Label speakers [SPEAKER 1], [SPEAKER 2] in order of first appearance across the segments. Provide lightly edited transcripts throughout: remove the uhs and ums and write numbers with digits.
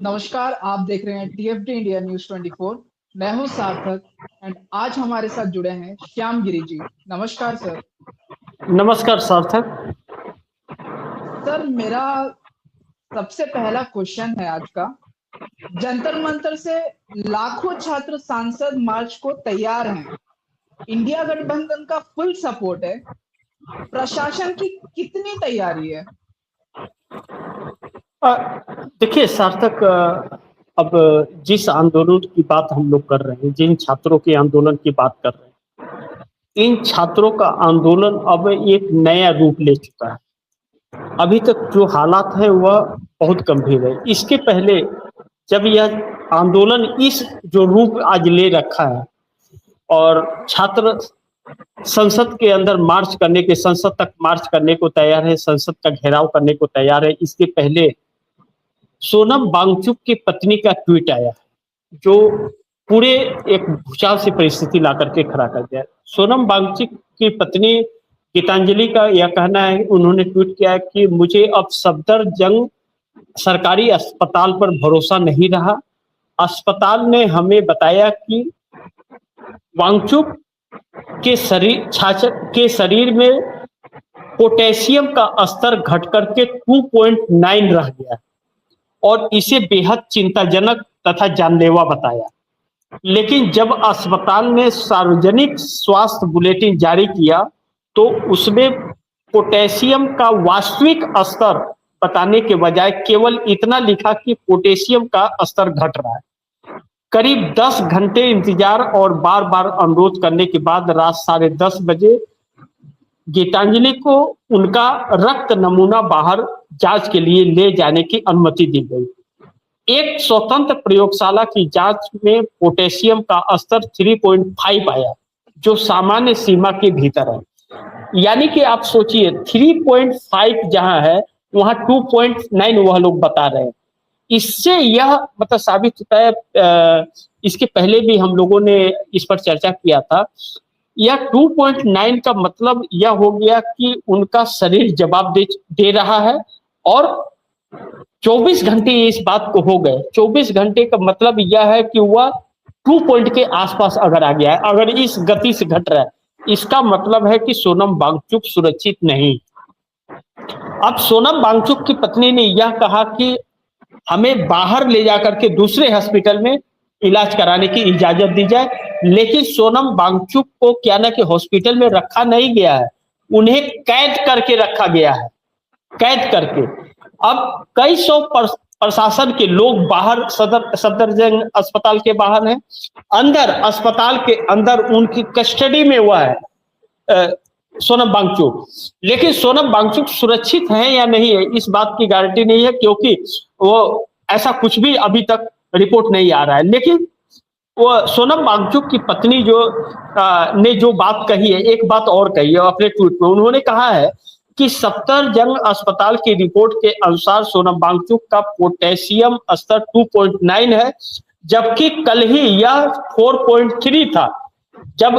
[SPEAKER 1] नमस्कार, आप देख रहे हैं टीएफडी इंडिया न्यूज 24। मैं हूं सार्थक एंड आज हमारे साथ जुड़े हैं श्याम गिरी जी। नमस्कार सर।
[SPEAKER 2] नमस्कार सार्थक।
[SPEAKER 1] सर, मेरा सबसे पहला क्वेश्चन है आज का। जंतर मंतर से लाखों छात्र सांसद मार्च को तैयार हैं। इंडिया गठबंधन का फुल सपोर्ट है। प्रशासन की कितनी तैयारी है?
[SPEAKER 2] देखिए सार्थक, अब जिस आंदोलन की बात हम लोग कर रहे हैं, जिन छात्रों के आंदोलन की बात कर रहे हैं, इन छात्रों का आंदोलन अब एक नया रूप ले चुका है। अभी तक जो हालात है वह बहुत गंभीर है। इसके पहले जब यह आंदोलन इस जो रूप आज ले रखा है और छात्र संसद के अंदर मार्च करने के संसद तक मार्च करने को तैयार है, संसद का घेराव करने को तैयार है, इसके पहले सोनम वांगचुक की पत्नी का ट्वीट आया जो पूरे एक भूचाल से परिस्थिति ला करके खड़ा कर दिया। सोनम वांगचुक की पत्नी गीतांजलि का यह कहना है, उन्होंने ट्वीट किया है कि मुझे अब सफदरजंग सरकारी अस्पताल पर भरोसा नहीं रहा। अस्पताल ने हमें बताया कि वांगचुक के शरीर में पोटेशियम का स्तर घट करके 2.9 रह गया और इसे बेहद चिंताजनक तथा जानलेवा बताया। लेकिन जब अस्पताल ने सार्वजनिक स्वास्थ्य बुलेटिन जारी किया तो उसमें पोटेशियम का वास्तविक स्तर बताने के बजाय केवल इतना लिखा कि पोटेशियम का स्तर घट रहा है। करीब 10 घंटे इंतजार और बार बार अनुरोध करने के बाद रात 10:30 बजे गीतांजलि को उनका रक्त नमूना बाहर जांच के लिए ले जाने की अनुमति दी गई। एक स्वतंत्र प्रयोगशाला की जांच में पोटेशियम का स्तर 3.5 आया, जो सामान्य सीमा के भीतर है। यानी कि आप सोचिए 3.5 जहां है वहां 2.9 वह लोग बता रहे हैं। इससे यह मतलब साबित होता है, इसके पहले भी हम लोगों ने इस पर चर्चा किया था। यह 2.9 का मतलब यह हो गया कि उनका शरीर जवाब दे रहा है और 24 घंटे इस बात को हो गए। 24 घंटे का मतलब यह है कि वह 2 पॉइंट के आसपास अगर आ गया है, अगर इस गति से घट रहा है, इसका मतलब है कि सोनम वांगचुक सुरक्षित नहीं। अब सोनम वांगचुक की पत्नी ने यह कहा कि हमें बाहर ले जाकर के दूसरे हॉस्पिटल में इलाज कराने की इजाजत दी जाए। लेकिन सोनम वांगचुक को क्या ना कि हॉस्पिटल में रखा नहीं गया है, उन्हें कैद करके रखा गया है, कैद करके। अब कई सौ प्रशासन के लोग बाहर सफदरजंग अस्पताल के बाहर हैं, अंदर अस्पताल के अंदर उनकी कस्टडी में हुआ है सोनम वांगचुक। लेकिन सोनम वांगचुक सुरक्षित है या नहीं है इस बात की गारंटी नहीं है, क्योंकि वो ऐसा कुछ भी अभी तक रिपोर्ट नहीं आ रहा है। लेकिन वो सोनम वांगचुक की पत्नी ने जो बात कही है, एक बात और कही है अपने ट्वीट में। उन्होंने कहा है कि सफदरजंग अस्पताल की रिपोर्ट के अनुसार सोनम वांगचुक का पोटेशियम स्तर 2.9 है, जबकि कल ही यह 4.3 था। जब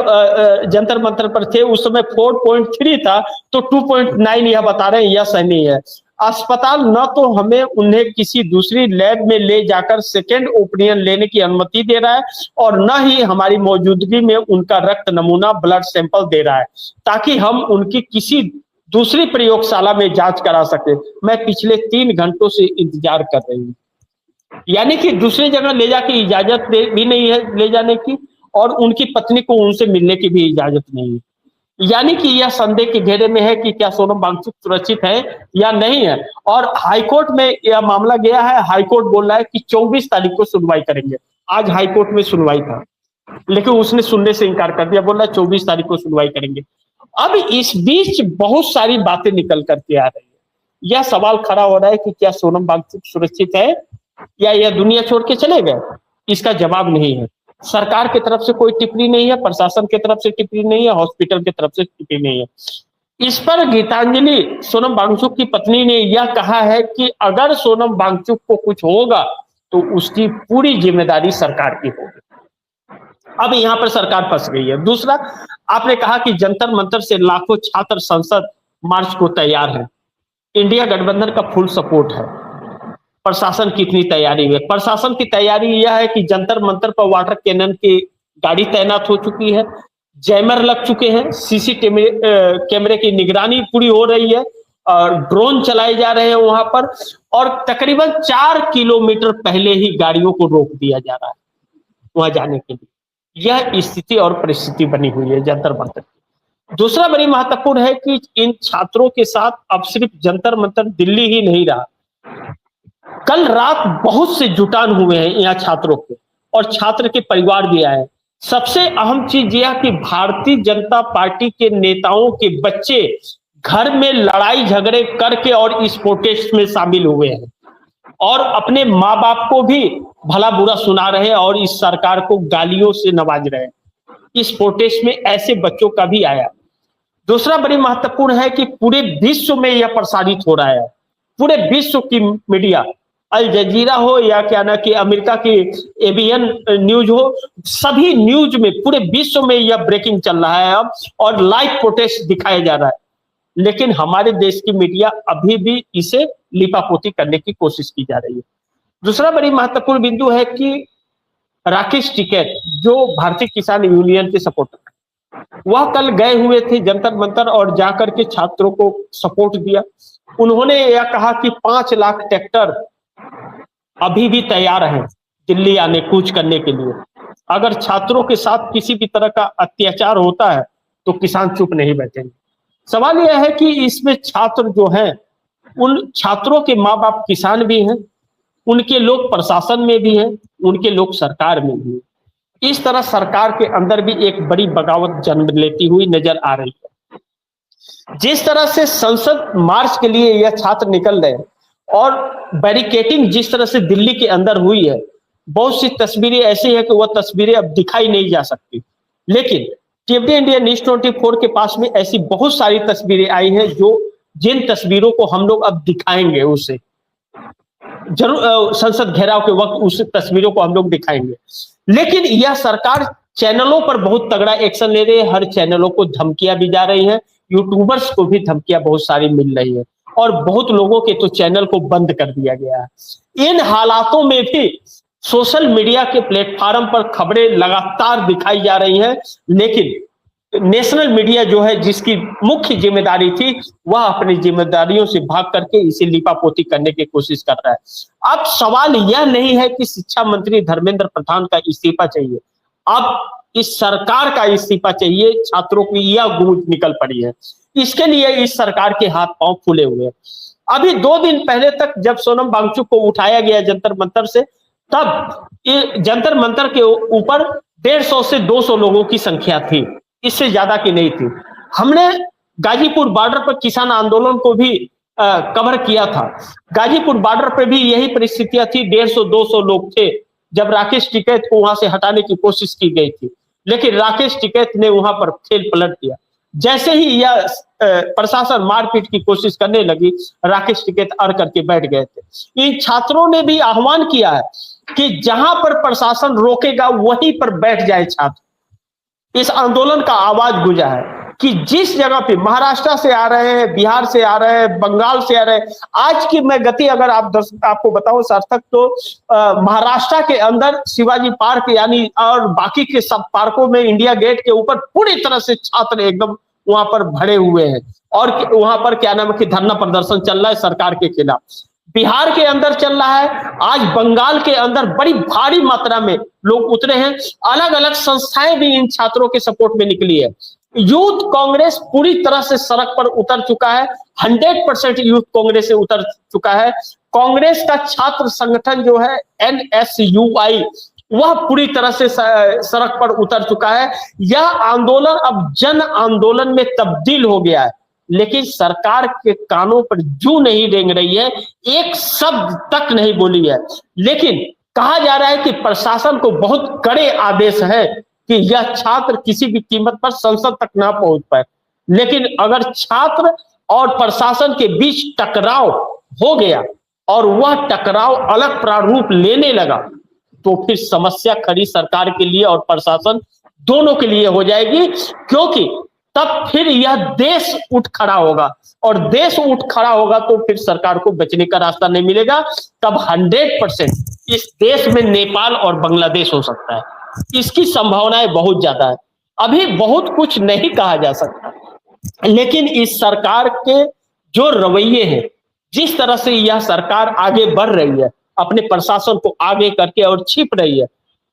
[SPEAKER 2] जंतर मंतर पर थे उस समय 4.3 था, तो 2.9 यह बता रहे हैं, यह सही है। अस्पताल न तो हमें उन्हें किसी दूसरी लैब में ले जाकर सेकेंड ओपिनियन लेने की अनुमति दे रहा है और न ही हमारी मौजूदगी में उनका रक्त नमूना ब्लड सैंपल दे रहा है ताकि हम उनकी किसी दूसरी प्रयोगशाला में जांच करा सके। मैं पिछले 3 घंटों से इंतजार कर रही हूँ। यानी कि दूसरी जगह ले जाके इजाजत भी नहीं है ले जाने की, और उनकी पत्नी को उनसे मिलने की भी इजाजत नहीं है। यानी कि यह संदेह के घेरे में है कि क्या सोनम वांगचुक सुरक्षित है या नहीं है। और हाईकोर्ट में यह मामला गया है। हाईकोर्ट बोल रहा है कि 24 तारीख को सुनवाई करेंगे। आज हाईकोर्ट में सुनवाई था, लेकिन उसने सुनने से इनकार कर दिया, बोल रहा है 24 तारीख को सुनवाई करेंगे। अब इस बीच बहुत सारी बातें निकल करके आ रही है। यह सवाल खड़ा हो रहा है कि क्या सोनम वांगचुक सुरक्षित है या यह दुनिया छोड़ के चले गए। इसका जवाब नहीं है। सरकार की तरफ से कोई टिप्पणी नहीं है, प्रशासन की तरफ से टिप्पणी नहीं है, हॉस्पिटल की तरफ से टिप्पणी नहीं है। इस पर गीतांजलि सोनम वांगचुक की पत्नी ने यह कहा है कि अगर सोनम वांगचुक को कुछ होगा तो उसकी पूरी जिम्मेदारी सरकार की होगी। अब यहाँ पर सरकार फंस गई है। दूसरा, आपने कहा कि जंतर मंतर से लाखों छात्र संसद मार्च को तैयार है। इंडिया गठबंधन का फुल सपोर्ट है। प्रशासन कितनी तैयारी है। प्रशासन की तैयारी यह है कि जंतर मंतर पर वाटर कैनन की गाड़ी तैनात हो चुकी है, जैमर लग चुके हैं, सीसीटीवी कैमरे की निगरानी पूरी हो रही है और ड्रोन चलाए जा रहे हैं वहां पर, और तकरीबन 4 किलोमीटर पहले ही गाड़ियों को रोक दिया जा रहा है वहां जाने के लिए। यह स्थिति और परिस्थिति बनी हुई है जंतर मंतर की। दूसरा बड़ी महत्वपूर्ण है कि इन छात्रों के साथ अब सिर्फ जंतर मंतर दिल्ली ही नहीं रहा, कल रात बहुत से जुटान हुए हैं यहाँ छात्रों के, और छात्र के परिवार भी आए। सबसे अहम चीज यह कि भारतीय जनता पार्टी के नेताओं के बच्चे घर में लड़ाई झगड़े करके और इस प्रोटेस्ट में शामिल हुए हैं और अपने माँ बाप को भी भला बुरा सुना रहे हैं और इस सरकार को गालियों से नवाज रहे हैं। इस प्रोटेस्ट में ऐसे बच्चों का भी आया। दूसरा बड़ी महत्वपूर्ण है कि पूरे विश्व में यह प्रसारित हो रहा है, पूरे विश्व की मीडिया, अल जजीरा हो या क्या ना कि अमेरिका की एबीएन न्यूज हो, सभी न्यूज में पूरे विश्व में यह ब्रेकिंग चल रहा है अब, और लाइव प्रोटेस्ट दिखाया जा रहा है। लेकिन हमारे देश की मीडिया अभी भी इसे लिपापोती करने की कोशिश की जा रही है। दूसरा बड़ी महत्वपूर्ण बिंदु है कि राकेश टिकैत जो भारतीय किसान यूनियन के सपोर्टर, वह कल गए हुए थे जंतर मंतर और जाकर के छात्रों को सपोर्ट दिया। उन्होंने यह कहा कि 5 लाख ट्रैक्टर अभी भी तैयार हैं दिल्ली आने कूच करने के लिए। अगर छात्रों के साथ किसी भी तरह का अत्याचार होता है तो किसान चुप नहीं बैठेंगे। सवाल यह है कि इसमें छात्र जो हैं, उन छात्रों के माँ बाप किसान भी हैं, उनके लोग प्रशासन में भी हैं, उनके लोग सरकार में भी हैं। इस तरह सरकार के अंदर भी एक बड़ी बगावत जन्म लेती हुई नजर आ रही है। जिस तरह से संसद मार्च के लिए यह छात्र निकल रहे हैं और बैरिकेटिंग जिस तरह से दिल्ली के अंदर हुई है, बहुत सी तस्वीरें ऐसी है कि वह तस्वीरें अब दिखाई नहीं जा सकती। लेकिन टीएमडी इंडिया न्यूज़ 24 के पास में ऐसी बहुत सारी तस्वीरें आई हैं जो जिन तस्वीरों को हम लोग अब दिखाएंगे, उसे जरूर संसद घेराव के वक्त उस तस्वीरों को हम लोग दिखाएंगे। लेकिन यह सरकार चैनलों पर बहुत तगड़ा एक्शन ले रही है, हर चैनलों को धमकियां भी जा रही हैं, यूट्यूबर्स को भी धमकियां बहुत सारी मिल रही है और बहुत लोगों के तो चैनल को बंद कर दिया गया है। इन हालातों में भी सोशल मीडिया के प्लेटफॉर्म पर खबरें लगातार दिखाई जा रही हैं, लेकिन नेशनल मीडिया जो है, जिसकी मुख्य जिम्मेदारी थी, वह अपनी जिम्मेदारियों से भाग करके इसे लिपापोती करने की कोशिश कर रहा है। अब सवाल यह नहीं है कि शिक्षा मंत्री धर्मेंद्र प्रधान का इस्तीफा चाहिए, अब इस सरकार का इस्तीफा चाहिए। छात्रों की यह गूंज निकल पड़ी है, इसके लिए इस सरकार के हाथ पांव फूले हुए हैं। अभी 2 दिन पहले तक जब सोनम वांगचुक को उठाया गया जंतर मंतर से, तब जंतर मंतर के ऊपर 150 से 200 लोगों की संख्या थी, इससे ज्यादा की नहीं थी। हमने गाजीपुर बॉर्डर पर किसान आंदोलन को भी कवर किया था। गाजीपुर बॉर्डर पर भी यही परिस्थितियां थी, 150-200 लोग थे जब राकेश टिकैत को वहां से हटाने की कोशिश की गई थी, लेकिन राकेश टिकैत ने वहां पर खेल पलट दिया। जैसे ही यह प्रशासन मारपीट की कोशिश करने लगी, राकेश टिकैत अड़ करके बैठ गए थे। इन छात्रों ने भी आह्वान किया है कि जहां पर प्रशासन रोकेगा वहीं पर बैठ जाए छात्र। इस आंदोलन का आवाज गूंजा है कि जिस जगह पे महाराष्ट्र से आ रहे हैं, बिहार से आ रहे हैं, बंगाल से आ रहे हैं, आज की मैं गति अगर आपको बताऊं सार्थक, तो महाराष्ट्र के अंदर शिवाजी पार्क यानी और बाकी के सब पार्कों में इंडिया गेट के ऊपर पूरी तरह से छात्र एकदम वहां पर भरे हुए हैं और वहां पर क्या नाम है कि धरना प्रदर्शन चल रहा है सरकार के खिलाफ। बिहार के अंदर चल रहा है, आज बंगाल के अंदर बड़ी भारी मात्रा में लोग उतरे हैं। अलग अलग संस्थाएं भी इन छात्रों के सपोर्ट में निकली है। यूथ कांग्रेस पूरी तरह से सड़क पर उतर चुका है, 100% यूथ कांग्रेस से उतर चुका है। कांग्रेस का छात्र संगठन जो है NSUI, वह पूरी तरह से सड़क पर उतर चुका है। यह आंदोलन अब जन आंदोलन में तब्दील हो गया है, लेकिन सरकार के कानों पर जू नहीं रेंग रही है, एक शब्द तक नहीं बोली है। लेकिन कहा जा रहा है कि प्रशासन को बहुत कड़े आदेश है कि यह छात्र किसी भी कीमत पर संसद तक ना पहुंच पाए। लेकिन अगर छात्र और प्रशासन के बीच टकराव हो गया और वह टकराव अलग प्रारूप लेने लगा, तो फिर समस्या खड़ी सरकार के लिए और प्रशासन दोनों के लिए हो जाएगी। क्योंकि तब फिर यह देश उठ खड़ा होगा, और देश उठ खड़ा होगा तो फिर सरकार को बचने का रास्ता नहीं मिलेगा। तब 100% इस देश में नेपाल और बांग्लादेश हो सकता है। इसकी संभावनाएं बहुत ज्यादा है। अभी बहुत कुछ नहीं कहा जा सकता, लेकिन इस सरकार के जो रवैये हैं, जिस तरह से यह सरकार आगे बढ़ रही है, अपने प्रशासन को आगे करके और छिप रही है,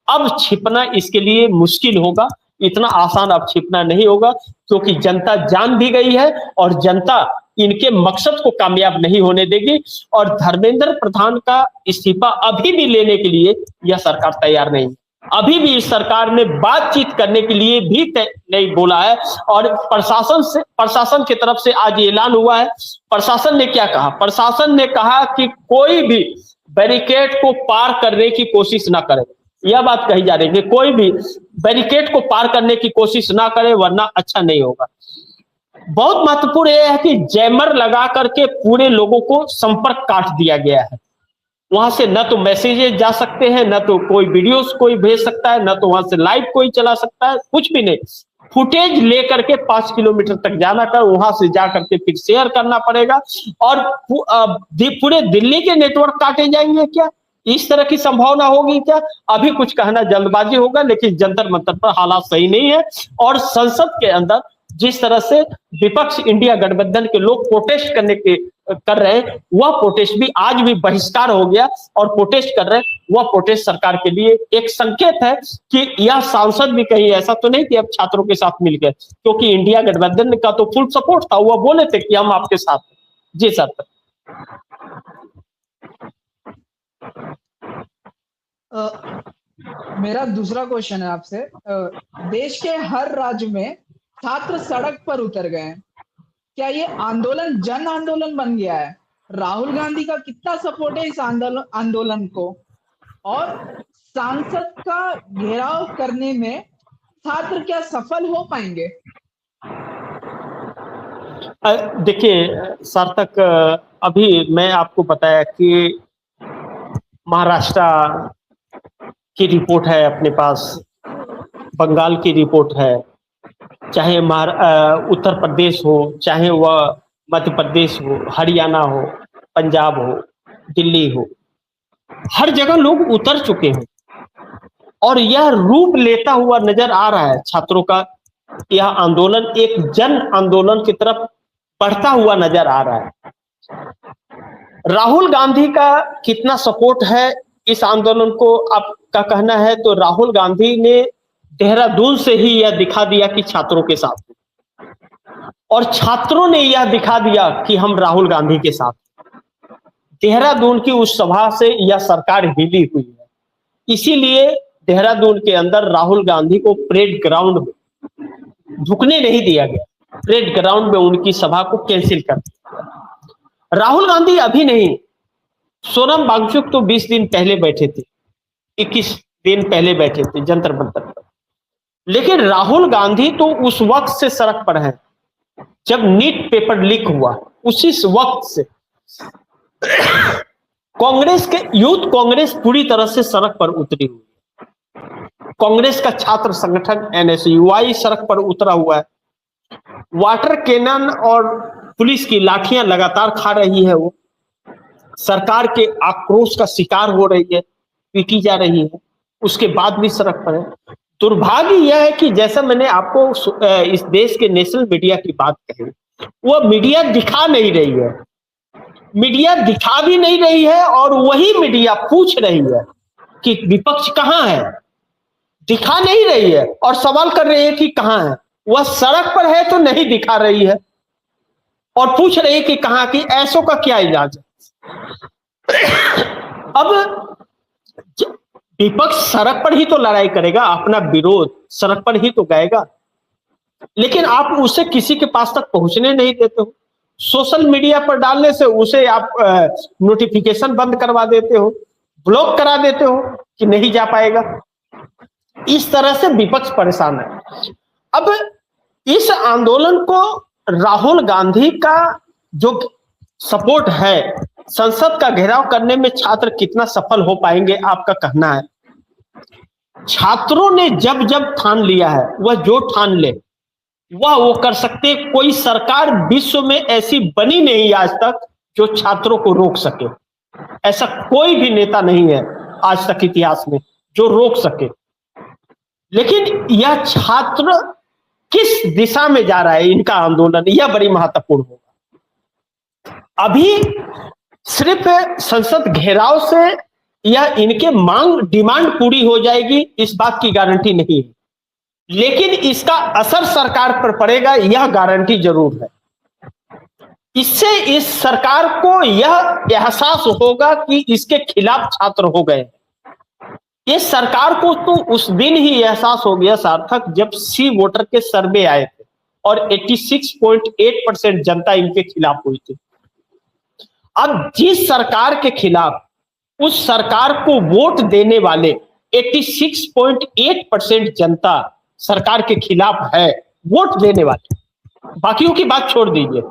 [SPEAKER 2] अब छिपना इसके लिए मुश्किल होगा। इतना आसान अब छिपना नहीं होगा, क्योंकि जनता जान भी गई है और जनता इनके मकसद को कामयाब नहीं होने देगी। और धर्मेंद्र प्रधान का इस्तीफा अभी भी लेने के लिए यह सरकार तैयार नहीं है। अभी भी इस सरकार ने बातचीत करने के लिए भी नहीं बोला है। और प्रशासन की तरफ से आज ऐलान हुआ है। प्रशासन ने क्या कहा? प्रशासन ने कहा कि कोई भी बैरिकेड को पार करने की कोशिश ना करे। यह बात कही जा रही है कि कोई भी बैरिकेड को पार करने की कोशिश ना करे, वरना अच्छा नहीं होगा। बहुत महत्वपूर्ण यह है कि जैमर लगा करके पूरे लोगों को संपर्क काट दिया गया है। वहां से न तो मैसेजेस जा सकते हैं, न तो कोई वीडियोस कोई भेज सकता है, न तो वहां से लाइव कोई चला सकता है, कुछ भी नहीं। फुटेज लेकर के 5 किलोमीटर तक जाना कर, वहां से जाकर के फिर शेयर करना पड़ेगा। और पूरे दिल्ली के नेटवर्क काटे जाएंगे क्या? इस तरह की संभावना होगी क्या? अभी कुछ कहना जल्दबाजी होगा, लेकिन जंतर मंतर पर हालात सही नहीं है। और संसद के अंदर जिस तरह से विपक्ष इंडिया गठबंधन के लोग प्रोटेस्ट कर रहे हैं, वह प्रोटेस्ट भी आज भी बहिष्कार हो गया और प्रोटेस्ट कर रहे हैं। वह प्रोटेस्ट सरकार के लिए एक संकेत है कि यह सांसद भी कहीं ऐसा तो नहीं कि अब छात्रों के साथ मिल गए, क्योंकि इंडिया गठबंधन का तो फुल सपोर्ट था। वह बोले थे कि हम आपके साथ हैं। जी सर।
[SPEAKER 1] मेरा दूसरा क्वेश्चन है आपसे। देश के हर राज्य में छात्र सड़क पर उतर गए हैं। क्या ये आंदोलन जन आंदोलन बन गया है? राहुल गांधी का कितना सपोर्ट है इस आंदोलन को? और सांसद का घेराव करने में छात्र क्या सफल हो पाएंगे?
[SPEAKER 2] देखिए सार्थक, अभी मैं आपको बताया कि महाराष्ट्र की रिपोर्ट है अपने पास, बंगाल की रिपोर्ट है, चाहे उत्तर प्रदेश हो, चाहे वह मध्य प्रदेश हो, हरियाणा हो, पंजाब हो, दिल्ली हो, हर जगह लोग उतर चुके हैं। और यह रूप लेता हुआ नजर आ रहा है। छात्रों का यह आंदोलन एक जन आंदोलन की तरफ बढ़ता हुआ नजर आ रहा है। राहुल गांधी का कितना सपोर्ट है इस आंदोलन को आपका कहना है, तो राहुल गांधी ने देहरादून से ही यह दिखा दिया कि छात्रों के साथ, और छात्रों ने यह दिखा दिया कि हम राहुल गांधी के साथ। देहरादून की उस सभा से यह सरकार हिली हुई है। इसीलिए देहरादून के अंदर राहुल गांधी को परेड ग्राउंड में झुकने नहीं दिया गया। परेड ग्राउंड में उनकी सभा को कैंसिल कर दिया। राहुल गांधी अभी नहीं, सोनम वांगचुक तो 20 दिन पहले बैठे थे, 21 दिन पहले बैठे थे जंतर मंतर पर। लेकिन राहुल गांधी तो उस वक्त से सड़क पर है जब नीट पेपर लीक हुआ। उसी वक्त से कांग्रेस के यूथ कांग्रेस पूरी तरह से सड़क पर उतरी हुई है। कांग्रेस का छात्र संगठन NSUI सड़क पर उतरा हुआ है। वाटर कैनन और पुलिस की लाठियां लगातार खा रही है। वो सरकार के आक्रोश का शिकार हो रही है, पीटी जा रही है, उसके बाद भी सड़क पर है। दुर्भाग्य यह है कि जैसा मैंने आपको इस देश के नेशनल मीडिया की बात कही, वह मीडिया दिखा नहीं रही है। मीडिया दिखा भी नहीं रही है, और वही मीडिया पूछ रही है कि विपक्ष कहां है। दिखा नहीं रही है और सवाल कर रही है कि कहां है। वह सड़क पर है तो नहीं दिखा रही है, और पूछ रही है कि कहां की। ऐसों का क्या इलाज है? अब विपक्ष सड़क पर ही तो लड़ाई करेगा, अपना विरोध सड़क पर ही तो गाएगा, लेकिन आप उसे किसी के पास तक पहुंचने नहीं देते हो। सोशल मीडिया पर डालने से उसे आप नोटिफिकेशन बंद करवा देते हो, ब्लॉक करा देते हो कि नहीं जा पाएगा। इस तरह से विपक्ष परेशान है। अब इस आंदोलन को राहुल गांधी का जो सपोर्ट है, संसद का घेराव करने में छात्र कितना सफल हो पाएंगे, आपका कहना है? छात्रों ने जब जब ठान लिया है, वह जो ठान ले, वह वो कर सकते। कोई सरकार विश्व में ऐसी बनी नहीं आज तक जो छात्रों को रोक सके। ऐसा कोई भी नेता नहीं है आज तक इतिहास में जो रोक सके। लेकिन यह छात्र किस दिशा में जा रहा है, इनका आंदोलन, यह बड़ी महत्वपूर्ण होगा। अभी सिर्फ संसद घेराव से यह इनके डिमांड पूरी हो जाएगी, इस बात की गारंटी नहीं है, लेकिन इसका असर सरकार पर पड़ेगा, यह गारंटी जरूर है। इससे इस सरकार को यह एहसास होगा कि इसके खिलाफ छात्र हो गए। इस सरकार को तो उस दिन ही एहसास हो गया सार्थक, जब सी वोटर के सर्वे आए थे और 86.8% जनता इनके खिलाफ हुई थी। अब जिस सरकार के खिलाफ उस सरकार को वोट देने वाले 86.8% जनता सरकार के खिलाफ है, वोट देने वाले, बाकियों की बात छोड़ दीजिए,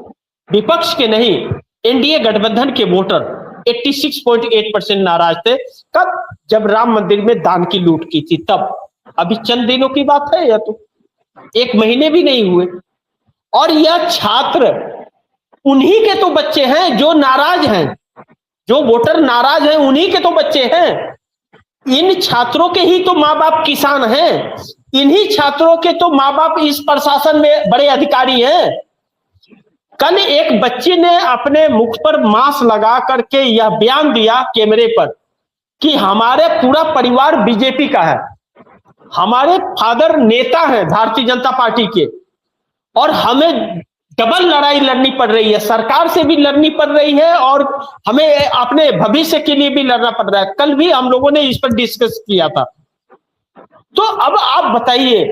[SPEAKER 2] विपक्ष के नहीं, एनडीए गठबंधन के वोटर 86.8% नाराज थे। कब? जब राम मंदिर में दान की लूट की थी तब। अभी चंद दिनों की बात है, या तो 1 महीने भी नहीं हुए। और यह छात्र उन्हीं के तो बच्चे हैं जो नाराज हैं, जो वोटर नाराज हैं उन्हीं के तो बच्चे हैं। इन छात्रों के ही तो माँ बाप किसान हैं, इन्हीं छात्रों के तो माँ बाप इस प्रशासन में बड़े अधिकारी हैं। कल एक बच्चे ने अपने मुख पर मास्क लगा करके यह बयान दिया कैमरे पर कि हमारे पूरा परिवार बीजेपी का है, हमारे फादर नेता हैं भारतीय जनता पार्टी के, और हमें डबल लड़ाई लड़नी पड़ रही है, सरकार से भी लड़नी पड़ रही है और हमें अपने भविष्य के लिए भी लड़ना पड़ रहा है। कल भी हम लोगों ने इस पर डिस्कस किया था। तो अब आप बताइए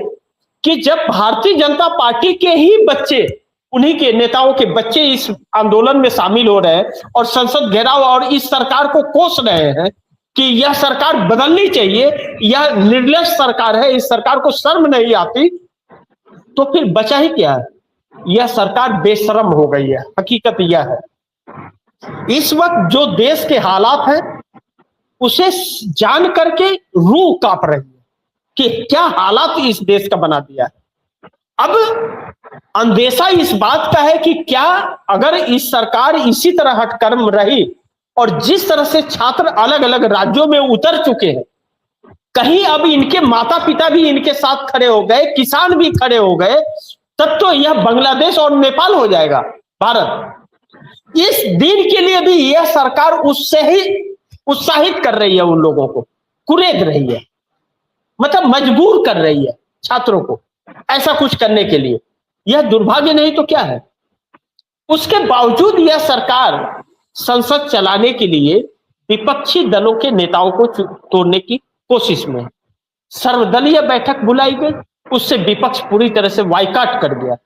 [SPEAKER 2] कि जब भारतीय जनता पार्टी के ही बच्चे, उन्हीं के नेताओं के बच्चे इस आंदोलन में शामिल हो रहे हैं और संसद घेराव और इस सरकार को कोस रहे हैं कि यह सरकार बदलनी चाहिए, यह निर्लज सरकार है, इस सरकार को शर्म नहीं आती, तो फिर बचा ही क्या है? यह सरकार बेशर्म हो गई है। हकीकत यह है इस वक्त जो देश के हालात हैं उसे जान करके रूह कांप रही है कि क्या हालात इस देश का बना दिया है। अब अंदेशा इस बात का है कि क्या अगर इस सरकार इसी तरह हठकर्म रही और जिस तरह से छात्र अलग अलग राज्यों में उतर चुके हैं, कहीं अब इनके माता पिता भी इनके साथ खड़े हो गए, किसान भी खड़े हो गए, तब तो यह बांग्लादेश और नेपाल हो जाएगा भारत। इस दिन के लिए भी यह सरकार उससे ही उत्साहित कर रही है, उन लोगों को कुरेद रही है, मतलब मजबूर कर रही है छात्रों को ऐसा कुछ करने के लिए। यह दुर्भाग्य नहीं तो क्या है। उसके बावजूद यह सरकार संसद चलाने के लिए विपक्षी दलों के नेताओं को तोड़ने की कोशिश में है। सर्वदलीय बैठक बुलाई गई, उससे विपक्ष पूरी तरह से बायकॉट कर गया,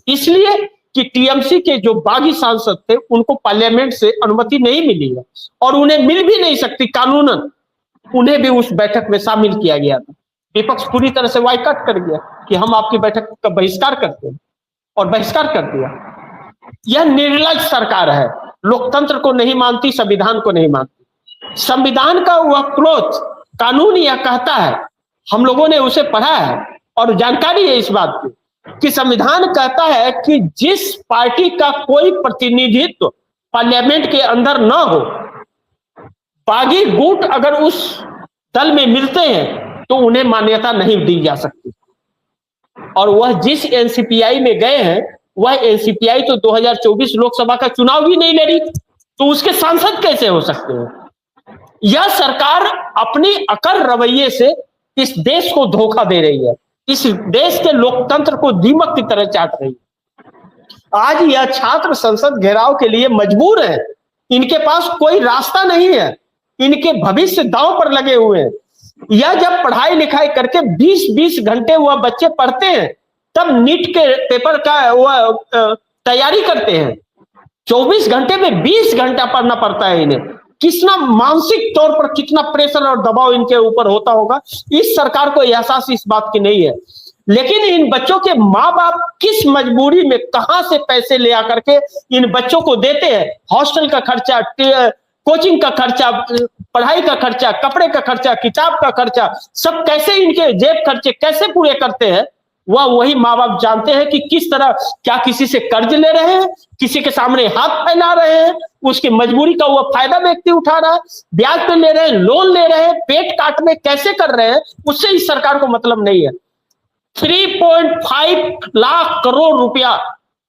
[SPEAKER 2] इसलिए कि टीएमसी के जो बागी सांसद थे उनको पार्लियामेंट से अनुमति नहीं मिली है और उन्हें मिल भी नहीं सकती कानूनन, उन्हें भी उस बैठक में शामिल किया गया था। विपक्ष पूरी तरह से बायकॉट कर गया कि हम आपकी बैठक का बहिष्कार करते हैं, और बहिष्कार कर दिया। यह निर्लज सरकार है, लोकतंत्र को नहीं मानती, संविधान को नहीं मानती। संविधान का वह क्लोज कानून यह कहता है, हम लोगों ने उसे पढ़ा है और जानकारी है इस बात की, कि संविधान कहता है कि जिस पार्टी का कोई प्रतिनिधित्व पार्लियामेंट के अंदर न हो, बागी गुट अगर उस दल में मिलते हैं तो उन्हें मान्यता नहीं दी जा सकती। और वह जिस एनसीपीआई में गए हैं, वह एनसीपीआई तो 2024 लोकसभा का चुनाव भी नहीं लड़ी, तो उसके सांसद कैसे हो सकते हैं? यह सरकार अपनी अकड़ रवैये से इस देश को धोखा दे रही है, इस देश के लोकतंत्र को दीमक की तरह चाट रही है। आज यह छात्र संसद घेराव के लिए मजबूर है, इनके पास कोई रास्ता नहीं है, इनके भविष्य दांव पर लगे हुए हैं। यह जब पढ़ाई लिखाई करके 20-20 घंटे वह बच्चे पढ़ते हैं, तब नीट के पेपर का वह तैयारी करते हैं, 24 घंटे में 20 घंटा पढ़ना पड़ता है इन्हें। कितना मानसिक तौर पर कितना प्रेशर और दबाव इनके ऊपर होता होगा, इस सरकार को एहसास इस बात की नहीं है। लेकिन इन बच्चों के माँ बाप किस मजबूरी में कहां से पैसे ले आकर के इन बच्चों को देते हैं, हॉस्टल का खर्चा, कोचिंग का खर्चा, पढ़ाई का खर्चा, कपड़े का खर्चा, किताब का खर्चा, सब कैसे इनके जेब खर्चे कैसे पूरे करते हैं, वह वही माँ बाप जानते हैं कि किस तरह, क्या किसी से कर्ज ले रहे हैं, किसी के सामने हाथ फैला रहे हैं, उसकी मजबूरी का वह फायदा व्यक्ति उठा रहा है, ब्याज पे ले रहे हैं, लोन ले रहे हैं, पेट काटने कैसे कर रहे हैं, उससे इस सरकार को मतलब नहीं है। 3.5 लाख करोड़ रुपया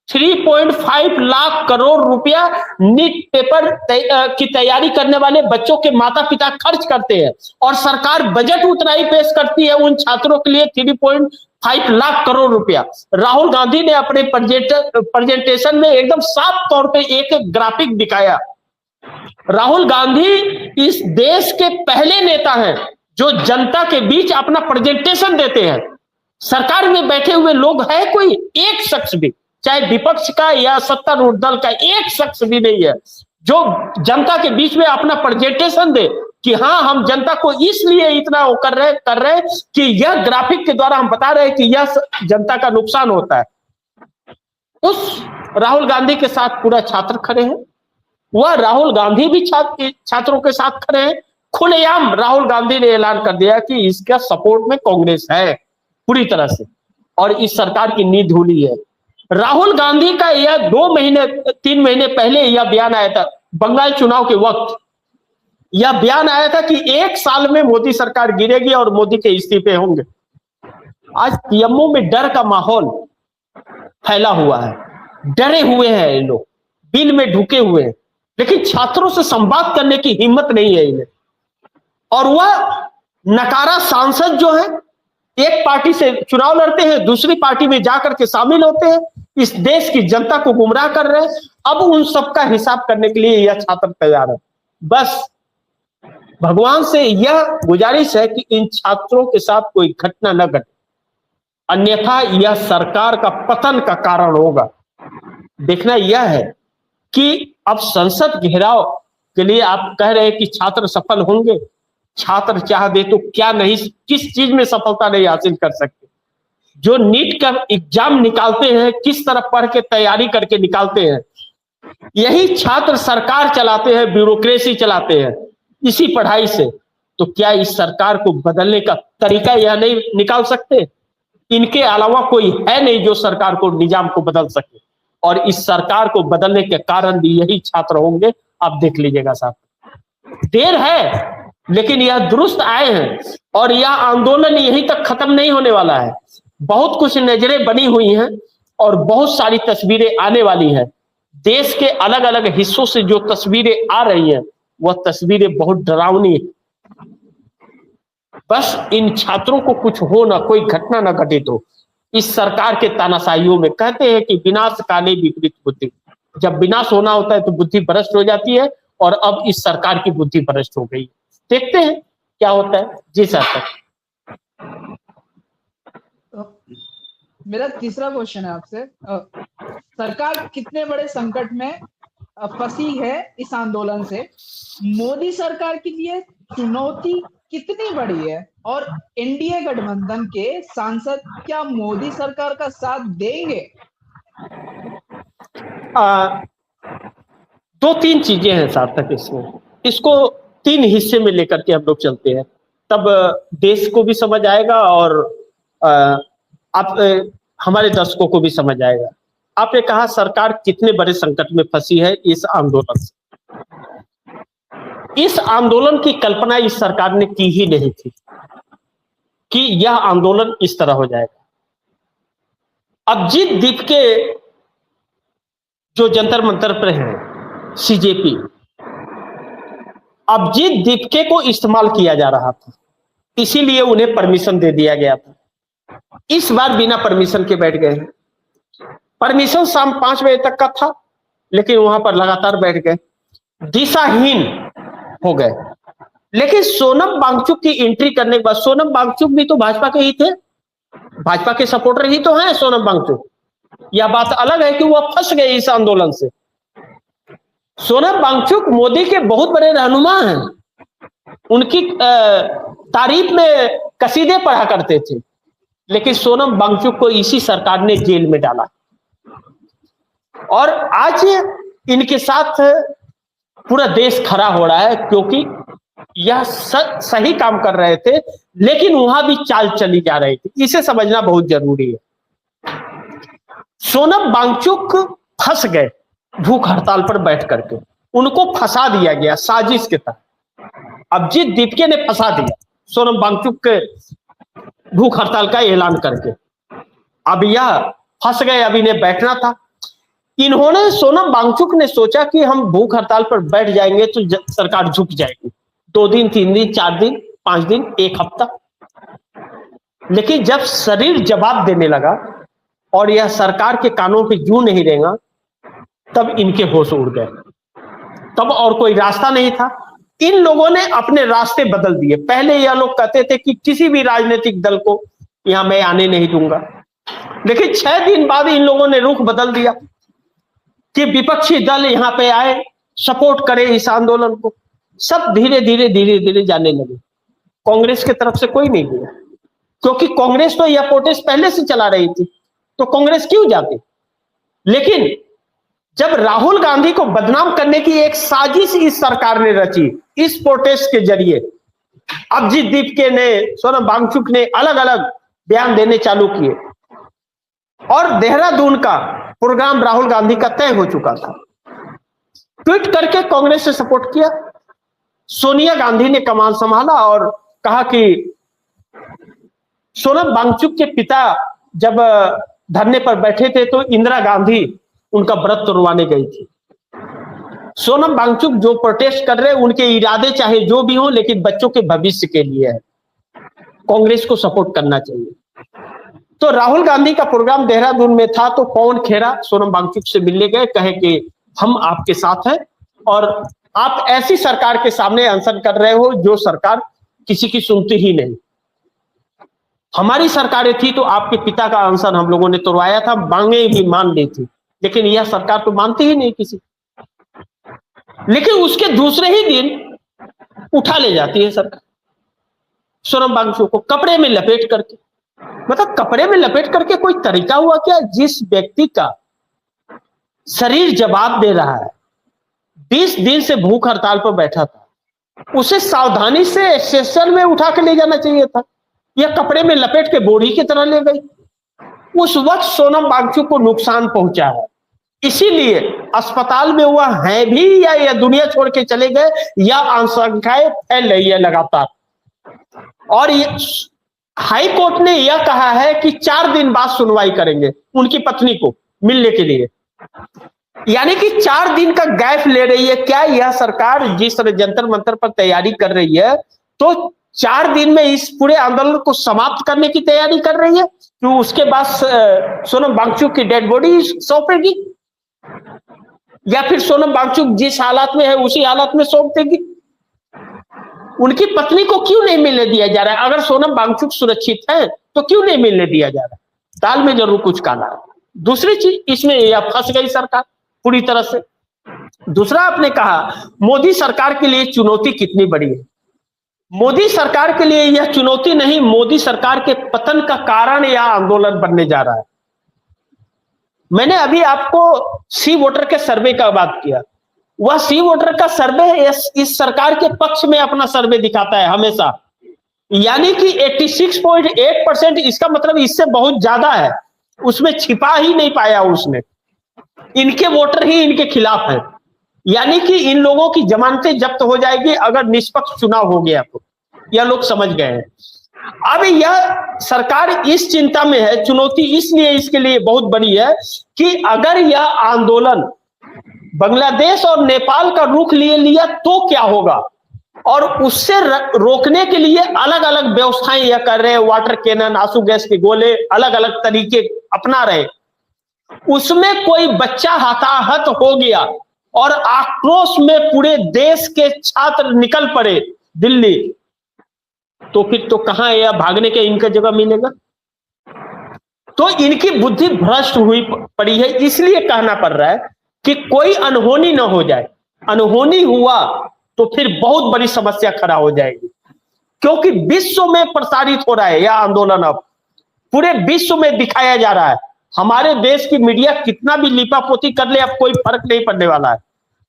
[SPEAKER 2] 3.5 लाख करोड़ रुपया नीट पेपर की तैयारी करने वाले बच्चों के माता पिता खर्च करते हैं और सरकार बजट उतना ही पेश करती है उन छात्रों के लिए 3.5 लाख करोड़ रुपया। राहुल गांधी ने अपने प्रेजेंटेशन में एकदम साफ तौर पे एक ग्राफिक दिखाया। राहुल गांधी इस देश के पहले नेता हैं जो जनता के बीच अपना प्रेजेंटेशन देते हैं। सरकार में बैठे हुए लोग है कोई एक शख्स भी, चाहे विपक्ष का या सत्तारूढ़ दल का, एक शख्स भी नहीं है जो जनता के बीच में अपना प्रेजेंटेशन दे कि हाँ हम जनता को इसलिए इतना वो कर रहे हैं कि यह ग्राफिक के द्वारा हम बता रहे हैं कि यह जनता का नुकसान होता है। उस राहुल गांधी के साथ पूरा छात्र खड़े हैं, वह राहुल गांधी भी छात्रों के साथ खड़े हैं। खुलेआम राहुल गांधी ने ऐलान कर दिया कि इसका सपोर्ट में कांग्रेस है पूरी तरह से और इस सरकार की नींद धुली है। राहुल गांधी का यह 3 महीने पहले यह बयान आया था, बंगाल चुनाव के वक्त यह बयान आया था कि 1 साल में मोदी सरकार गिरेगी और मोदी के इस्तीफे होंगे। आज पीएमओ में डर का माहौल फैला हुआ है, डरे हुए हैं ये लोग, बिल में ढुके हुए हैं, लेकिन छात्रों से संवाद करने की हिम्मत नहीं है इन्हें। और वह नकारा सांसद जो है, एक पार्टी से चुनाव लड़ते हैं, दूसरी पार्टी में जाकर के शामिल होते हैं, इस देश की जनता को गुमराह कर रहे हैं। अब उन सबका हिसाब करने के लिए यह छात्र तैयार है। बस भगवान से यह गुजारिश है कि इन छात्रों के साथ कोई घटना न घटे, अन्यथा यह सरकार का पतन का कारण होगा। देखना यह है कि अब संसद घेराव के लिए आप कह रहे हैं कि छात्र सफल होंगे, छात्र चाह दे तो क्या नहीं, किस चीज में सफलता नहीं हासिल कर सकते। जो नीट का एग्जाम निकालते हैं, किस तरह पढ़ के तैयारी करके निकालते हैं, यही छात्र सरकार चलाते हैं, ब्यूरोक्रेसी चलाते हैं इसी पढ़ाई से। तो क्या इस सरकार को बदलने का तरीका यह नहीं निकाल सकते? इनके अलावा कोई है नहीं जो सरकार को, निजाम को बदल सके, और इस सरकार को बदलने के कारण भी यही छात्र होंगे। आप देख लीजिएगा साहब, देर है लेकिन यह दुरुस्त आए हैं और यह आंदोलन यहीं तक खत्म नहीं होने वाला है। बहुत कुछ नजरें बनी हुई हैं और बहुत सारी तस्वीरें आने वाली हैं। देश के अलग अलग हिस्सों से जो तस्वीरें आ रही हैं वह तस्वीरें बहुत डरावनी है। बस इन छात्रों को कुछ हो ना, कोई घटना ना घटे तो इस सरकार के तानाशाहियों में कहते हैं कि विनाश काले विपरीत बुद्धि, जब विनाश होना होता है तो बुद्धि भ्रष्ट हो जाती है, और अब इस सरकार की बुद्धि भ्रष्ट हो गई। देखते हैं क्या होता है। जी सर।
[SPEAKER 1] मेरा तीसरा क्वेश्चन है आपसे, सरकार कितने बड़े संकट में फंसी है इस आंदोलन से? मोदी सरकार के लिए चुनौती कितनी बड़ी है और एनडीए गठबंधन के सांसद क्या मोदी सरकार का साथ देंगे?
[SPEAKER 2] 2-3 चीजें हैं सार्थक इसमें, इसको 3 हिस्से में लेकर के हम लोग चलते हैं, तब देश को भी समझ आएगा और आप हमारे दर्शकों को भी समझ आएगा। आपने कहा सरकार कितने बड़े संकट में फंसी है इस आंदोलन से। इस आंदोलन की कल्पना इस सरकार ने की ही नहीं थी कि यह आंदोलन इस तरह हो जाएगा। अभिजीत दीप के जो जंतर मंतर पर हैं सीजेपी, अभिजीत दीपके को इस्तेमाल किया जा रहा था, इसीलिए उन्हें परमिशन दे दिया गया था। इस बार बिना परमिशन के बैठ गए। परमिशन शाम 5 बजे तक का था, लेकिन वहां पर लगातार बैठ गए, दिशाहीन हो गए। लेकिन सोनम वांगचुक की एंट्री करने के बाद, सोनम वांगचुक भी तो भाजपा के ही थे, भाजपा के सपोर्टर ही तो हैं सोनम वांगचुक। यह बात अलग है कि वह फंस गए इस आंदोलन से। सोनम वांगचुक मोदी के बहुत बड़े रहनुमा हैं, उनकी तारीफ में कसीदे पढ़ा करते थे, लेकिन सोनम वांगचुक को इसी सरकार ने जेल में डाला। और आज इनके साथ पूरा देश खड़ा हो रहा है, क्योंकि यह सही काम कर रहे थे, लेकिन वहां भी चाल चली जा रही थी। इसे समझना बहुत जरूरी है। सोनम वांगचुक फंस गए भूख हड़ताल पर बैठ करके, उनको फंसा दिया गया साजिश के तहत। अभिजीत दीपके ने फंसा दिया सोनम वांगचुक के भूख हड़ताल का ऐलान करके। अब यह फंस गए, अब इन्हें बैठना था। इन्होंने, सोनम वांगचुक ने सोचा कि हम भूख हड़ताल पर बैठ जाएंगे तो सरकार झुक जाएगी, 2 दिन 3 दिन 4 दिन 5 दिन 1 हफ्ता। लेकिन जब शरीर जवाब देने लगा और यह सरकार के कानों पे जू नहीं रहेगा, तब इनके होश उड़ गए। तब और कोई रास्ता नहीं था। इन लोगों ने अपने रास्ते बदल दिए। पहले यह लोग कहते थे कि किसी भी राजनीतिक दल को यहां मैं आने नहीं दूंगा, लेकिन 6 दिन बाद इन लोगों ने रुख बदल दिया कि विपक्षी दल यहां पे आए, सपोर्ट करे इस आंदोलन को। सब धीरे धीरे जाने लगे। कांग्रेस की तरफ से कोई नहीं गया, क्योंकि कांग्रेस तो यह प्रोटेस्ट पहले से चला रही थी, तो कांग्रेस क्यों जाती। लेकिन जब राहुल गांधी को बदनाम करने की एक साजिश इस सरकार ने रची, इस प्रोटेस्ट के जरिए अभिजीत दीपके ने, सोनम वांगचुक ने अलग अलग बयान देने चालू किए और देहरादून का प्रोग्राम राहुल गांधी का तय हो चुका था। ट्वीट करके कांग्रेस से सपोर्ट किया। सोनिया गांधी ने कमान संभाला और कहा कि सोनम वांगचुक के पिता जब धरने पर बैठे थे तो इंदिरा गांधी उनका व्रत तोड़वाने गई थी। सोनम वांगचुक जो प्रोटेस्ट कर रहे हैं, उनके इरादे चाहे जो भी हो, लेकिन बच्चों के भविष्य के लिए है। कांग्रेस को सपोर्ट करना चाहिए। तो राहुल गांधी का प्रोग्राम देहरादून में था, तो पवन खेरा सोनम वांगचुक से मिलने गए, कहे कि हम आपके साथ हैं और आप ऐसी सरकार के सामने अनशन कर रहे हो जो सरकार किसी की सुनती ही नहीं। हमारी सरकारें थी तो आपके पिता का अनशन हम लोगों ने तोड़वाया था, मांगे भी मान ली थी, लेकिन यह सरकार तो मानती ही नहीं किसी। लेकिन उसके दूसरे ही दिन उठा ले जाती है सरकार सोनम वांगचुक को कपड़े में लपेट करके। मतलब कपड़े में लपेट करके कोई तरीका हुआ क्या? जिस व्यक्ति का शरीर जवाब दे रहा है, 20 दिन से भूख हड़ताल पर बैठा था, उसे सावधानी से स्टेशन में उठा के ले जाना चाहिए था। यह कपड़े में लपेट के बोरी की तरह ले गई। उस वक्त सोनम वांगचुक को नुकसान पहुंचा है, इसीलिए अस्पताल में वह है भी या यह दुनिया छोड़ के चले गए, या आशंकाएं फैल रही है लगातार। और हाई कोर्ट ने यह कहा है कि 4 दिन बाद सुनवाई करेंगे उनकी पत्नी को मिलने के लिए, यानी कि 4 दिन का गैप ले रही है। क्या यह सरकार जिस तरह जंतर मंतर पर तैयारी कर रही है, तो 4 दिन में इस पूरे आंदोलन को समाप्त करने की तैयारी कर रही है, तो उसके बाद सोनम वांगचुक की डेड बॉडी सौंपेगी, या फिर सोनम वांगचुक जिस हालात में है उसी हालात में सौंप देगी? उनकी पत्नी को क्यों नहीं मिलने दिया जा रहा है? अगर सोनम वांगचुक सुरक्षित है तो क्यों नहीं मिलने दिया जा रहा है? दाल में जरूर कुछ काला है। दूसरी चीज, इसमें यह फंस गई सरकार पूरी तरह से। दूसरा, आपने कहा मोदी सरकार के लिए चुनौती कितनी बड़ी है। मोदी सरकार के लिए यह चुनौती नहीं, मोदी सरकार के पतन का कारण यह आंदोलन बनने जा रहा है। मैंने अभी आपको सी वोटर के सर्वे का बात किया। वह सी वोटर का सर्वे इस सरकार के पक्ष में अपना सर्वे दिखाता है हमेशा, यानी कि 86.8%। इसका मतलब इससे बहुत ज्यादा है, उसमें छिपा ही नहीं पाया उसने। इनके वोटर ही इनके खिलाफ है, यानी कि इन लोगों की जमानतें जब्त हो जाएगी अगर निष्पक्ष चुनाव हो गया तो। यह लोग समझ गए हैं। अब यह सरकार इस चिंता में है, चुनौती इसलिए इसके लिए बहुत बड़ी है कि अगर यह आंदोलन बांग्लादेश और नेपाल का रुख लिए लिया तो क्या होगा, और उससे रोकने के लिए अलग अलग व्यवस्थाएं यह कर रहे हैं। वाटर कैनन, आंसू गैस के गोले, अलग अलग तरीके अपना रहे। उसमें कोई बच्चा हताहत हो गया और आक्रोश में पूरे देश के छात्र निकल पड़े दिल्ली, तो फिर तो कहां यह भागने के इनका जगह मिलेगा? तो इनकी बुद्धि भ्रष्ट हुई पड़ी है। इसलिए कहना पड़ रहा है कि कोई अनहोनी ना हो जाए। अनहोनी हुआ तो फिर बहुत बड़ी समस्या खड़ा हो जाएगी, क्योंकि विश्व में प्रसारित हो रहा है यह आंदोलन। अब पूरे विश्व में दिखाया जा रहा है। हमारे देश की मीडिया कितना भी लिपापोती कर ले, अब कोई फर्क नहीं पड़ने वाला है।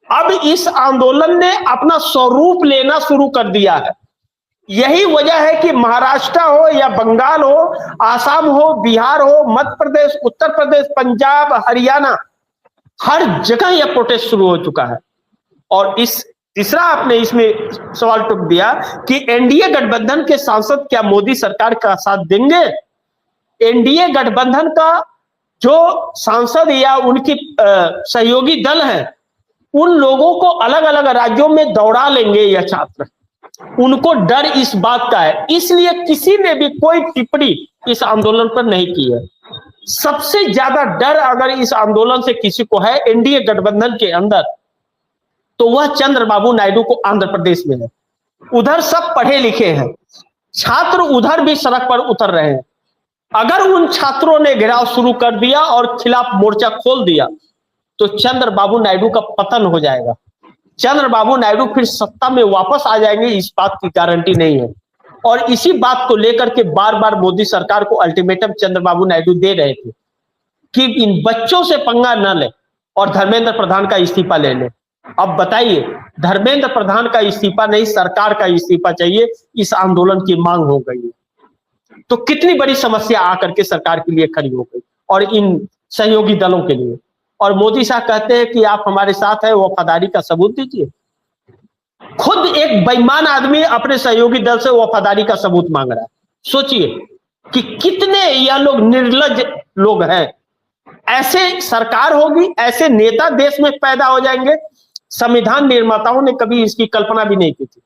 [SPEAKER 2] अब इस आंदोलन ने अपना स्वरूप लेना शुरू कर दिया है। यही वजह है कि महाराष्ट्र हो या बंगाल हो, आसाम हो, बिहार हो, मध्य प्रदेश, उत्तर प्रदेश, पंजाब, हरियाणा, हर जगह यह प्रोटेस्ट शुरू हो चुका है। और इस तीसरा आपने इसमें सवाल टूक दिया कि एनडीए गठबंधन के सांसद क्या मोदी सरकार का साथ देंगे? एनडीए गठबंधन का जो सांसद या उनकी सहयोगी दल है, उन लोगों को अलग अलग राज्यों में दौड़ा लेंगे यह छात्र। उनको डर इस बात का है, इसलिए किसी ने भी कोई टिप्पणी इस आंदोलन पर नहीं की है। सबसे ज्यादा डर अगर इस आंदोलन से किसी को है एनडीए गठबंधन के अंदर, तो वह चंद्रबाबू नायडू को आंध्र प्रदेश में है। उधर सब पढ़े लिखे हैं, छात्र उधर भी सड़क पर उतर रहे हैं। अगर उन छात्रों ने घेराव शुरू कर दिया और खिलाफ मोर्चा खोल दिया तो चंद्रबाबू नायडू का पतन हो जाएगा। चंद्रबाबू नायडू फिर सत्ता में वापस आ जाएंगे, इस बात की गारंटी नहीं है। और इसी बात को लेकर के बार बार मोदी सरकार को अल्टीमेटम चंद्रबाबू नायडू दे रहे थे कि इन बच्चों से पंगा न ले और धर्मेंद्र प्रधान का इस्तीफा ले ले। अब बताइए, धर्मेंद्र प्रधान का इस्तीफा नहीं, सरकार का इस्तीफा चाहिए, इस आंदोलन की मांग हो गई है। तो कितनी बड़ी समस्या आकर के सरकार के लिए खड़ी हो गई और इन सहयोगी दलों के लिए। और मोदी साहब कहते हैं कि आप हमारे साथ हैं, वफादारी का सबूत दीजिए। खुद एक बेईमान आदमी अपने सहयोगी दल से वफादारी का सबूत मांग रहा है। सोचिए कि कितने यह लोग निर्लज लोग हैं। ऐसे सरकार होगी, ऐसे नेता देश में पैदा हो जाएंगे, संविधान निर्माताओं ने कभी इसकी कल्पना भी नहीं की थी।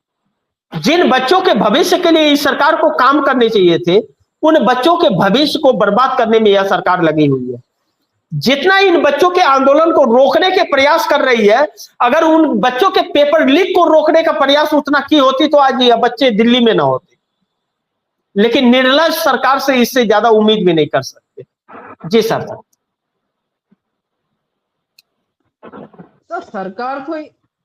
[SPEAKER 2] जिन बच्चों के भविष्य के लिए इस सरकार को काम करने चाहिए थे, उन बच्चों के भविष्य को बर्बाद करने में यह सरकार लगी हुई है। जितना इन बच्चों के आंदोलन को रोकने के प्रयास कर रही है, अगर उन बच्चों के पेपर लीक को रोकने का प्रयास उतना की होती तो आज ये बच्चे दिल्ली में ना होते। लेकिन निर्लज सरकार से इससे ज्यादा उम्मीद भी नहीं कर सकते। जी सर।
[SPEAKER 1] तो सरकार को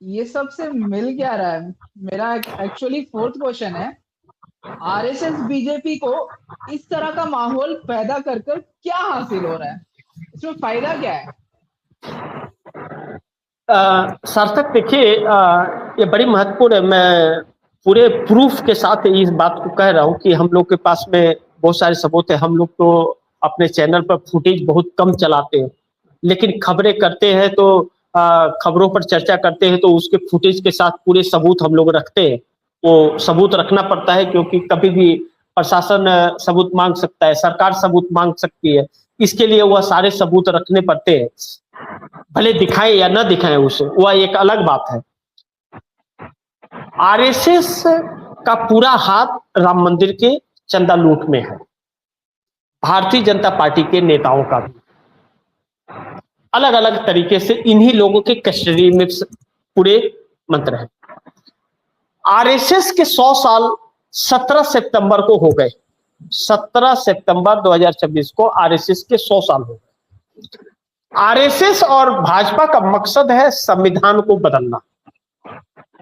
[SPEAKER 1] ये सब से मिल क्या रहा है? मेरा एक्चुअली फोर्थ क्वेश्चन है, आरएसएस बीजेपी को इस तरह का माहौल पैदा कर क्या हासिल हो रहा है? इसमें फायदा क्या है?
[SPEAKER 2] सार्थक देखिए, ये बड़ी महत्वपूर्ण है। मैं पूरे प्रूफ के साथ इस बात को कह रहा हूं कि हम लोग के पास में बहुत सारे सबूत है। हम लोग तो अपने चैनल पर फुटेज बहुत कम चलाते हैं, लेकिन खबरें करते हैं तो खबरों पर चर्चा करते हैं तो उसके फुटेज के साथ पूरे सबूत हम लोग रखते हैं। वो सबूत रखना पड़ता है क्योंकि कभी भी प्रशासन सबूत मांग सकता है, सरकार सबूत मांग सकती है। इसके लिए वह सारे सबूत रखने पड़ते हैं, भले दिखाएं या न दिखाएं उसे, वह एक अलग बात है। आरएसएस का पूरा हाथ राम मंदिर के चंदा लूट में है। भारतीय जनता पार्टी के नेताओं का भी अलग अलग तरीके से इन्हीं लोगों के कस्टडी में पूरे मंत्र है। आरएसएस के 100 साल 17 सितंबर को हो गए। 17 सितंबर 2026 को आरएसएस के 100 साल हो गए। आरएसएस और भाजपा का मकसद है संविधान को बदलना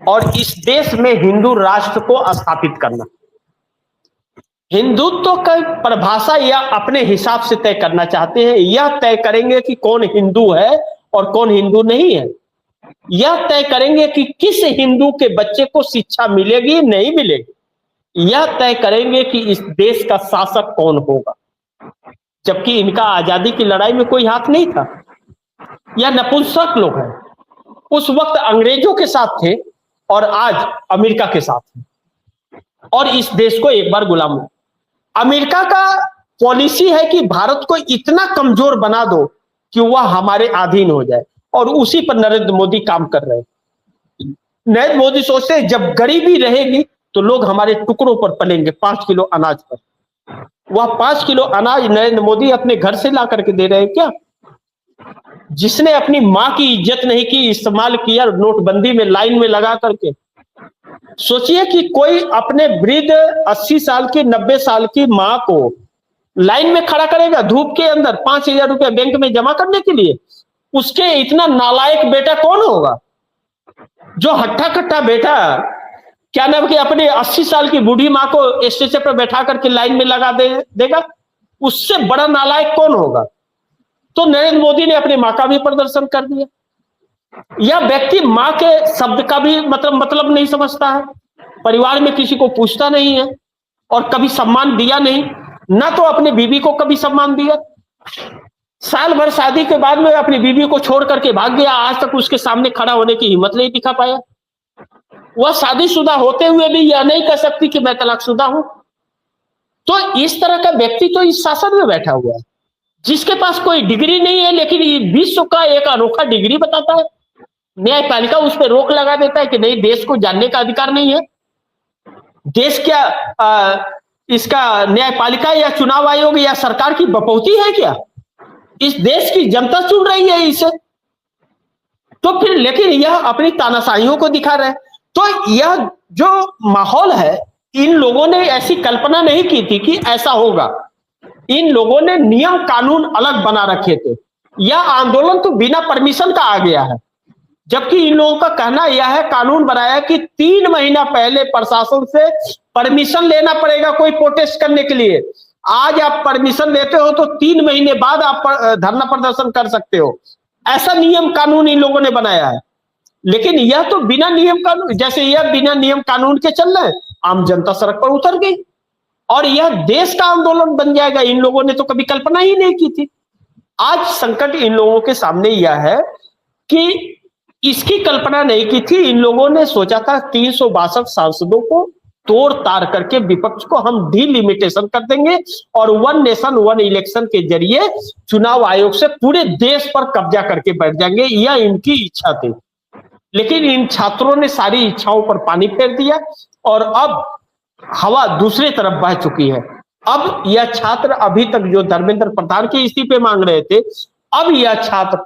[SPEAKER 2] और इस देश में हिंदू राष्ट्र को स्थापित करना। हिंदुत्व की परिभाषा यह अपने हिसाब से तय करना चाहते हैं। यह तय करेंगे कि कौन हिंदू है और कौन हिंदू नहीं है। यह तय करेंगे कि किस हिंदू के बच्चे को शिक्षा मिलेगी नहीं मिलेगी। यह तय करेंगे कि इस देश का शासक कौन होगा, जबकि इनका आजादी की लड़ाई में कोई हाथ नहीं था। यह नपुंसक लोग हैं। उस वक्त अंग्रेजों के साथ थे और आज अमेरिका के साथ हैं और इस देश को एक बार गुलाम। अमेरिका का पॉलिसी है कि भारत को इतना कमजोर बना दो कि वह हमारे अधीन हो जाए और उसी पर नरेंद्र मोदी काम कर रहे हैं। नरेंद्र मोदी सोचते हैं जब गरीबी रहेगी तो लोग हमारे टुकड़ों पर पलेंगे, 5 किलो अनाज पर। वह 5 किलो अनाज नरेंद्र मोदी अपने घर से ला करके दे रहे हैं क्या? जिसने अपनी मां की इज्जत नहीं की, इस्तेमाल किया नोटबंदी में लाइन में लगा करके। सोचिए कि कोई अपने वृद्ध 80 साल की 90 साल की मां को लाइन में खड़ा करेगा धूप के अंदर 5,000 रुपया बैंक में जमा करने के लिए? उसके इतना नालायक बेटा कौन होगा जो हट्टा कट्टा बेटा क्या नाम कि अपने 80 साल की बूढ़ी मां को स्टेशन पर बैठा करके लाइन में लगा देगा? उससे बड़ा नालायक कौन होगा? तो नरेंद्र मोदी ने अपनी मां का भी प्रदर्शन कर दिया। यह व्यक्ति मां के शब्द का भी मतलब नहीं समझता है। परिवार में किसी को पूछता नहीं है और कभी सम्मान दिया नहीं, ना तो अपने बीवी को कभी सम्मान दिया। साल भर शादी के बाद में अपनी बीवी को छोड़ करके भाग गया, आज तक उसके सामने खड़ा होने की हिम्मत नहीं दिखा पाया। वह शादीशुदा होते हुए भी यह नहीं कह सकती कि मैं तलाकशुदा हूं। तो इस तरह का व्यक्ति तो इस शासन में बैठा हुआ है, जिसके पास कोई डिग्री नहीं है, लेकिन विश्व का एक अनोखा डिग्री बताता है। न्यायपालिका उस पर रोक लगा देता है कि नहीं, देश को जानने का अधिकार नहीं है। देश क्या इसका न्यायपालिका या चुनाव आयोग या सरकार की बपौती है क्या? इस देश की जनता चुन रही है इसे। तो फिर लेकिन यह अपनी तानाशाहियों को दिखा रहे हैं। तो यह जो माहौल है, इन लोगों ने ऐसी कल्पना नहीं की थी कि ऐसा होगा। इन लोगों ने नियम कानून अलग बना रखे थे। यह आंदोलन तो बिना परमिशन का आ गया है, जबकि इन लोगों का कहना यह है, कानून बनाया कि 3 महीना पहले प्रशासन से परमिशन लेना पड़ेगा कोई प्रोटेस्ट करने के लिए। आज आप परमिशन लेते हो तो 3 महीने बाद आप धरना प्रदर्शन कर सकते हो। ऐसा नियम कानून इन लोगों ने बनाया है। लेकिन यह तो बिना नियम कानून, जैसे यह बिना नियम कानून के चल रहे हैं, आम जनता सड़क पर उतर गई और यह देश का आंदोलन बन जाएगा। इन लोगों ने तो कभी कल्पना ही नहीं की थी। आज संकट इन लोगों के सामने यह है कि इसकी कल्पना नहीं की थी। इन लोगों ने सोचा था 362 सांसदों को तोड़ ताड़ करके विपक्ष को हम डिलिमिटेशन कर देंगे और 1 नेशन 1 इलेक्शन के जरिए चुनाव आयोग से पूरे देश पर कब्जा करके बैठ जाएंगे। यह इनकी इच्छा थी। लेकिन इन छात्रों ने सारी इच्छाओं पर पानी फेर दिया और अब हवा दूसरी तरफ बह चुकी है। अब यह छात्र, अभी तक जो धर्मेंद्र प्रधान के इस्तीफे मांग रहे थे, अब यह छात्र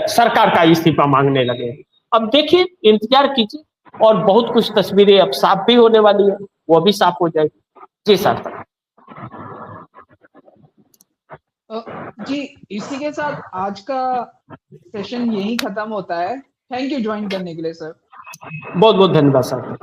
[SPEAKER 2] सरकार का इस्तीफा मांगने लगे। अब देखिए, इंतजार कीजिए और बहुत कुछ तस्वीरें अब साफ भी होने वाली है, वो भी साफ हो जाएगी। जी सर।
[SPEAKER 1] जी, इसी के साथ आज का सेशन यही खत्म होता है। थैंक यू ज्वाइन करने के लिए सर।
[SPEAKER 2] बहुत बहुत धन्यवाद सर।